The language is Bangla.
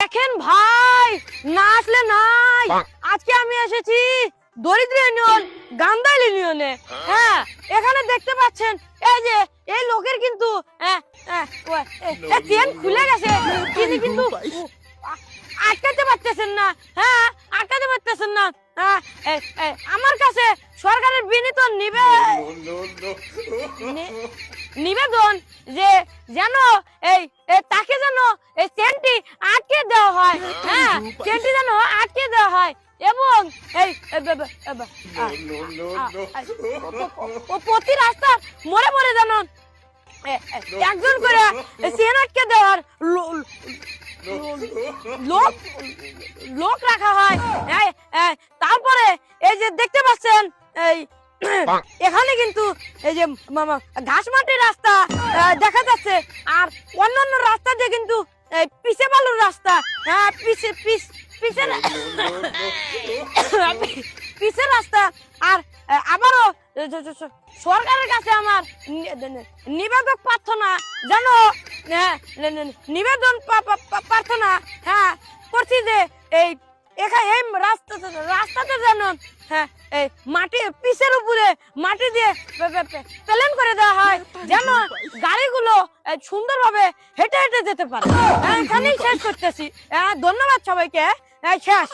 দেখেন ভাই, না আসলে নাই। আজকে আমি এসেছি দরিদ্র ইউনিয়ন গান্ধাইল ইউনিয়নে। হ্যাঁ, এখানে দেখতে পাচ্ছেন এই যে এই লোকের কিন্তু চেন খুলে গেছে, তিনি কিন্তু আটকাতে পারতেছেন না। হ্যাঁ, আটকাতে পারতেছেন না। হ্যাঁ, আমার কাছে সরকারের বিনীত নিবেদন যে যেন এই তাকে যেন এই চেনটি আটকে দেওয়া হয়। হ্যাঁ, চেনটি যেন আটকে দেওয়া হয় এবং এই প্রতি রাস্তা মোড়ে মোড়ে যেন একজন করে চেন আটকে দেওয়ার লোক রাখা হয়। তারপরে এই যে দেখতে পাচ্ছেন এই এখানে কিন্তু এই যে ঘাস মাটির রাস্তা দেখা যাচ্ছে, আর অন্যান্য রাস্তা দিয়ে কিন্তু পিছে বালুর রাস্তা। হ্যাঁ, পিছে রাস্তা। আর আবারও সরকারের কাছে আমার নিবেদন প্রার্থনা, যেন নিবেদন প্রার্থনা হ্যাঁ করছি যে এই রাস্তাতে যেন হ্যাঁ এই মাটি পিচের উপরে মাটি দিয়ে প্লেন করে দেওয়া হয়, যেন গাড়িগুলো সুন্দরভাবে হেঁটে হেঁটে যেতে পারে। এখানেই শেষ করতেছি। ধন্যবাদ সবাইকে। শেষ।